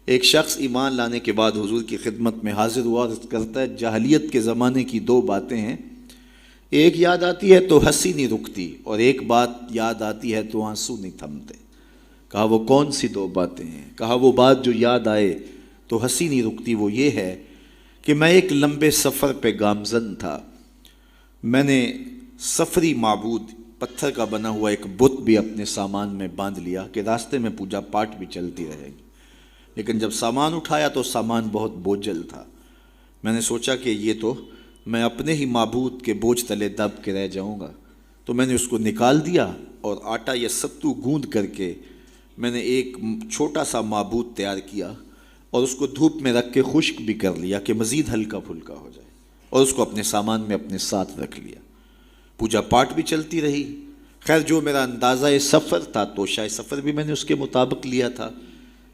ایک شخص ایمان لانے کے بعد حضور کی خدمت میں حاضر ہوا اور کرتا ہے جاہلیت کے زمانے کی دو باتیں ہیں، ایک یاد آتی ہے تو ہنسی نہیں رکتی اور ایک بات یاد آتی ہے تو آنسو نہیں تھمتے۔ کہا وہ کون سی دو باتیں ہیں؟ کہا وہ بات جو یاد آئے تو ہنسی نہیں رکتی وہ یہ ہے کہ میں ایک لمبے سفر پہ گامزن تھا، میں نے سفری معبود پتھر کا بنا ہوا ایک بت بھی اپنے سامان میں باندھ لیا کہ راستے میں پوجا پاٹ بھی چلتی رہے گی، لیکن جب سامان اٹھایا تو سامان بہت بوجھل تھا۔ میں نے سوچا کہ یہ تو میں اپنے ہی معبود کے بوجھ تلے دب کے رہ جاؤں گا، تو میں نے اس کو نکال دیا اور آٹا یا ستو گوندھ کر کے میں نے ایک چھوٹا سا معبود تیار کیا اور اس کو دھوپ میں رکھ کے خشک بھی کر لیا کہ مزید ہلکا پھلکا ہو جائے، اور اس کو اپنے سامان میں اپنے ساتھ رکھ لیا۔ پوجا پاٹ بھی چلتی رہی۔ خیر جو میرا اندازہ سفر تھا تو شاید سفر بھی میں نے اس کے مطابق لیا تھا،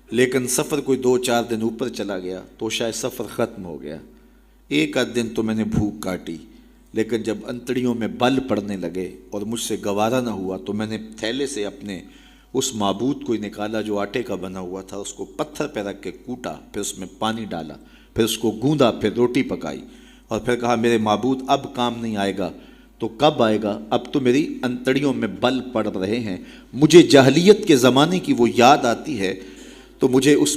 لیکن سفر کوئی 2-4 دن اوپر چلا گیا تو شاید سفر ختم ہو گیا۔ ایک آدھ دن تو میں نے بھوک کاٹی، لیکن جب انتڑیوں میں بل پڑنے لگے اور مجھ سے گوارا نہ ہوا تو میں نے تھیلے سے اپنے اس معبود کو نکالا جو آٹے کا بنا ہوا تھا، اس کو پتھر پہ رکھ کے کوٹا، پھر اس میں پانی ڈالا، پھر اس کو گوندا، پھر روٹی پکائی اور پھر کہا میرے معبود اب کام نہیں آئے گا تو کب آئے گا؟ اب تو میری انتڑیوں میں بل پڑ رہے ہیں، مجھے جاہلیت کے زمانے کی وہ یاد آتی ہے تو مجھے اس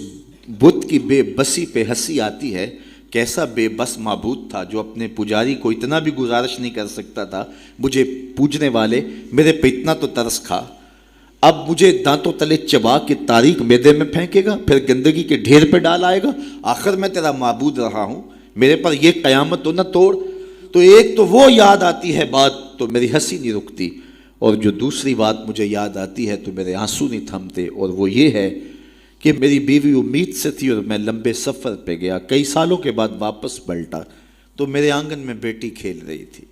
بت کی بے بسی پہ ہنسی آتی ہے۔ کیسا بے بس معبود تھا جو اپنے پجاری کو اتنا بھی گزارش نہیں کر سکتا تھا، مجھے پوجنے والے میرے پہ اتنا تو ترس کھا، اب مجھے دانتوں تلے چبا کے تاریک میدے میں پھینکے گا، پھر گندگی کے ڈھیر پہ ڈال آئے گا، آخر میں تیرا معبود رہا ہوں، میرے پر یہ قیامت تو نہ توڑ۔ تو ایک تو وہ یاد آتی ہے بات تو میری ہنسی نہیں رکتی، اور جو دوسری بات مجھے یاد آتی ہے تو میرے آنسو نہیں تھمتے، اور وہ یہ ہے کہ میری بیوی امید سے تھی اور میں لمبے سفر پہ گیا، کئی سالوں کے بعد واپس پلٹا تو میرے آنگن میں بیٹی کھیل رہی تھی۔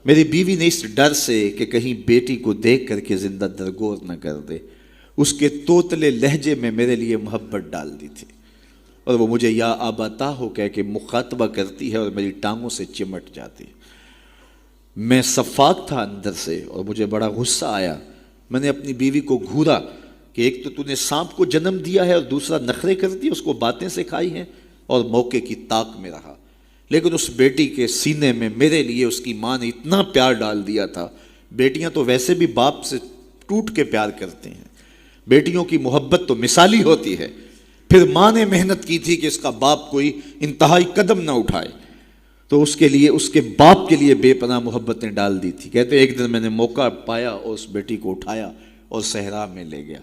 میری بیوی نے اس ڈر سے کہ کہیں بیٹی کو دیکھ کر کے زندہ درگور نہ کر دے، اس کے توتلے لہجے میں میرے لیے محبت ڈال دی تھی، اور وہ مجھے یا آباتا ہو کہہ کے مخاطبہ کرتی ہے اور میری ٹانگوں سے چمٹ جاتی۔ میں صفاق تھا اندر سے اور مجھے بڑا غصہ آیا۔ میں نے اپنی بیوی کو گھورا کہ ایک تو نے سانپ کو جنم دیا ہے اور دوسرا نخرے کر دی، اس کو باتیں سکھائی ہیں، اور موقع کی طاق میں رہا۔ لیکن اس بیٹی کے سینے میں میرے لیے اس کی ماں نے اتنا پیار ڈال دیا تھا۔ بیٹیاں تو ویسے بھی باپ سے ٹوٹ کے پیار کرتے ہیں، بیٹیوں کی محبت تو مثالی ہوتی ہے۔ پھر ماں نے محنت کی تھی کہ اس کا باپ کوئی انتہائی قدم نہ اٹھائے، تو اس کے لیے اس کے باپ کے لیے بے پناہ محبتیں ڈال دی تھی۔ کہتے ایک دن میں نے موقع پایا اور اس بیٹی کو اٹھایا اور صحرا میں لے گیا۔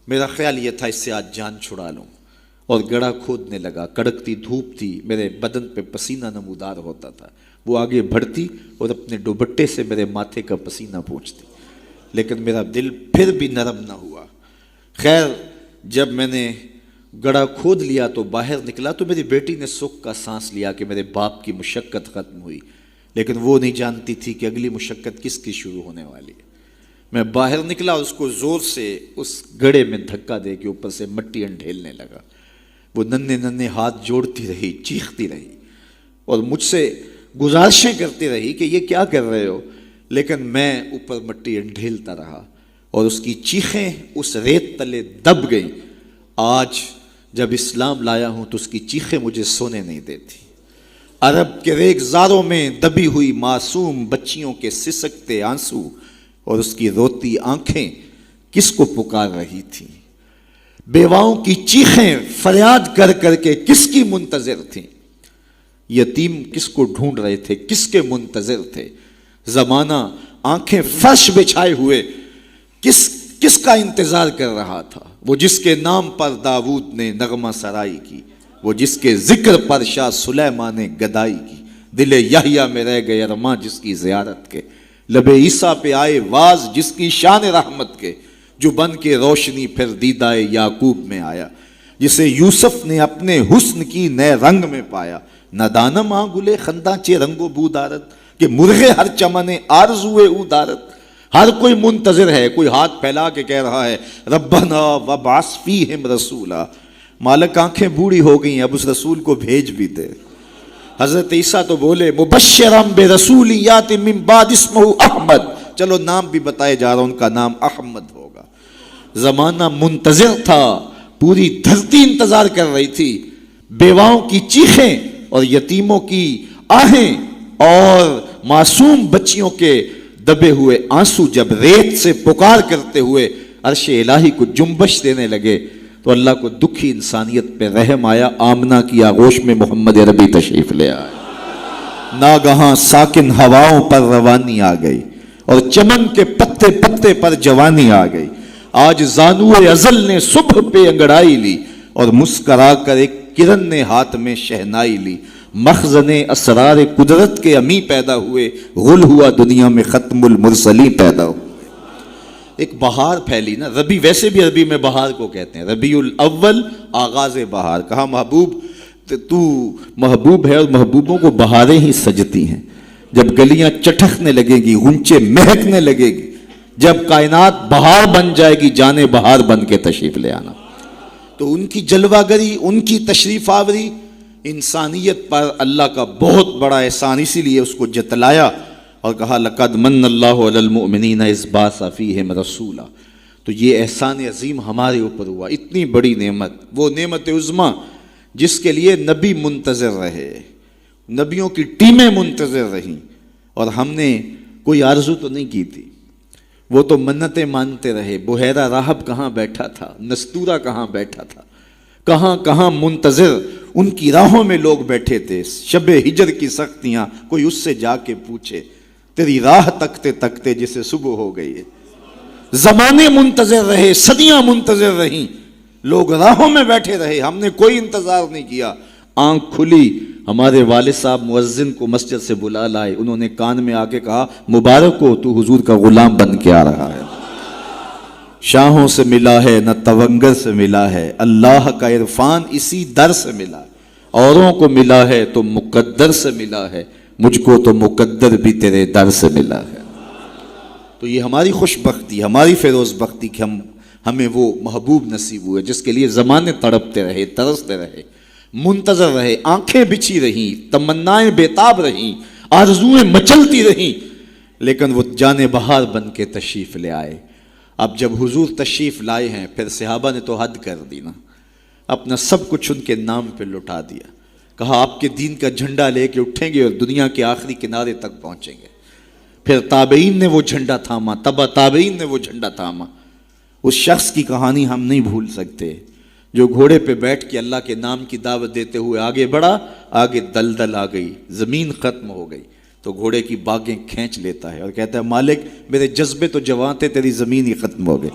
میرا خیال یہ تھا اس سے آج جان چھڑا لوں، اور گڑھا کھودنے لگا۔ کڑکتی دھوپ تھی، میرے بدن پہ پسینہ نمودار ہوتا تھا۔ وہ آگے بڑھتی اور اپنے دوپٹے سے میرے ماتھے کا پسینہ پوچھتی، لیکن میرا دل پھر بھی نرم نہ ہوا۔ خیر جب میں نے گڑھا کھود لیا تو باہر نکلا تو میری بیٹی نے سکھ کا سانس لیا کہ میرے باپ کی مشقت ختم ہوئی، لیکن وہ نہیں جانتی تھی کہ اگلی مشقت کس کی شروع ہونے والی ہے۔ میں باہر نکلا اور اس کو زور سے اس گڑھے میں دھکا دے کے اوپر سے مٹی انڈھیلنے لگا۔ وہ ننھے ننھے ہاتھ جوڑتی رہی، چیختی رہی اور مجھ سے گزارشیں کرتی رہی کہ یہ کیا کر رہے ہو، لیکن میں اوپر مٹی انڈھیلتا رہا اور اس کی چیخیں اس ریت تلے دب گئیں۔ آج جب اسلام لایا ہوں تو اس کی چیخیں مجھے سونے نہیں دیتی۔ عرب کے ریگزاروں میں دبی ہوئی معصوم بچیوں کے سسکتے آنسو اور اس کی روتی آنکھیں کس کو پکار رہی تھیں؟ بیواؤں کی چیخیں فریاد کر کر کے کس کی منتظر تھیں؟ یتیم کس کو ڈھونڈ رہے تھے، کس کے منتظر تھے؟ زمانہ آنکھیں فرش بچھائے ہوئے کس کا انتظار کر رہا تھا؟ وہ جس کے نام پر داؤد نے نغمہ سرائی کی، وہ جس کے ذکر پر شاہ سلیمان نے گدائی کی، دل یحییٰ میں رہ گئے ارماں جس کی زیارت کے، لب عیسیٰ پہ آئے واز جس کی شان رحمت کے، جو بن کے روشنی پھر دیدائے یعقوب میں آیا، جسے یوسف نے اپنے حسن کی نئے رنگ میں پایا۔ نہ دانم آنگلے خنداں چے رنگ و بو دارت، کہ مرغے ہر چمنے آرزوئے او دارت۔ ہر کوئی منتظر ہے، کوئی ہاتھ پھیلا کے کہہ رہا ہے ربنا وابعث فیہم رسولا۔ مالک آنکھیں بوڑھی ہو گئی، اب اس رسول کو بھیج بھی دے۔ حضرت عیسیٰ تو بولے مبشرم برسول یاتی من بعد اسمہ احمد، چلو نام بھی بتائے جا رہا ہوں، ان کا نام احمد ہوگا۔ زمانہ منتظر تھا، پوری دھرتی انتظار کر رہی تھی. بیواؤں کی چیخیں اور یتیموں کی آہیں اور معصوم بچیوں کے دبے ہوئے آنسو جب ریت سے پکار کرتے ہوئے عرش الہی کو جنبش دینے لگے تو اللہ کو دکھی انسانیت پہ رحم آیا. آمنہ کی آغوش میں محمد عربی تشریف لے آئے. ناگہاں ساکن ہواؤں پر روانی آ گئی اور چمن کے پتے پتے پر جوانی آ گئی. آج زانو ازل نے صبح پہ انگڑائی لی اور مسکرا کر ایک کرن نے ہاتھ میں شہنائی لی. مخزن اسرار قدرت کے امی پیدا ہوئے, غل ہوا دنیا میں ختم المرسلی پیدا ہوئے. ایک بہار پھیلی نا. ربی ویسے بھی عربی میں بہار کو کہتے ہیں, ربیع الاول آغاز بہار. کہا محبوب تو محبوب ہے اور محبوبوں کو بہاریں ہی سجتی ہیں. جب گلیاں چٹکنے لگے گی, غنچے مہکنے لگے گی, جب کائنات بہار بن جائے گی, جانے بہار بن کے تشریف لے آنا. تو ان کی جلوہ گری, ان کی تشریف آوری انسانیت پر اللہ کا بہت بڑا احسان, اسی لیے اس کو جتلایا اور کہا لقد من اللہ علی المؤمنین اذ بعث فیہم رسولا. تو یہ احسان عظیم ہمارے اوپر ہوا. اتنی بڑی نعمت, وہ نعمت عظمیٰ جس کے لیے نبی منتظر رہے, نبیوں کی ٹیمیں منتظر رہیں, اور ہم نے کوئی آرزو تو نہیں کی تھی. وہ تو منتیں مانتے رہے. بحیرہ راہب کہاں بیٹھا تھا, نستورہ کہاں بیٹھا تھا, کہاں کہاں منتظر ان کی راہوں میں لوگ بیٹھے تھے. شب ہجر کی سختیاں کوئی اس سے جا کے پوچھے, تیری راہ تکتے تکتے جسے صبح ہو گئی ہے. زمانے منتظر رہے, صدیاں منتظر رہیں, لوگ راہوں میں بیٹھے رہے, ہم نے کوئی انتظار نہیں کیا. آنکھ کھلی, ہمارے والد صاحب مؤذن کو مسجد سے بلا لائے. انہوں نے کان میں آ کے کہا مبارک ہو, تو حضور کا غلام بن کے آ رہا ہے. شاہوں سے ملا ہے نہ تونگر سے ملا ہے, اللہ کا عرفان اسی در سے ملا. اوروں کو ملا ہے تو مقدر سے ملا ہے, مجھ کو تو مقدر بھی تیرے در سے ملا ہے. تو یہ ہماری خوش بختی, ہماری فیروز بختی کہ ہمیں وہ محبوب نصیب ہوئے جس کے لیے زمانے تڑپتے رہے, ترستے رہے, منتظر رہے, آنکھیں بچھی رہیں, تمنائیں بیتاب رہیں, آرزویں مچلتی رہیں, لیکن وہ جانے بہار بن کے تشریف لے آئے. اب جب حضور تشریف لائے ہیں, پھر صحابہ نے تو حد کر دی نا, اپنا سب کچھ ان کے نام پہ لٹا دیا. کہا آپ کے دین کا جھنڈا لے کے اٹھیں گے اور دنیا کے آخری کنارے تک پہنچیں گے. پھر تابعین نے وہ جھنڈا تھاما, تبع تابعین نے وہ جھنڈا تھاما. اس شخص کی کہانی ہم نہیں بھول سکتے جو گھوڑے پہ بیٹھ کے اللہ کے نام کی دعوت دیتے ہوئے آگے بڑھا, آگے دلدل آ گئی, زمین ختم ہو گئی, تو گھوڑے کی باگیں کھینچ لیتا ہے اور کہتا ہے مالک میرے جذبے تو جوان تھے, تیری زمین ہی ختم ہو گئی.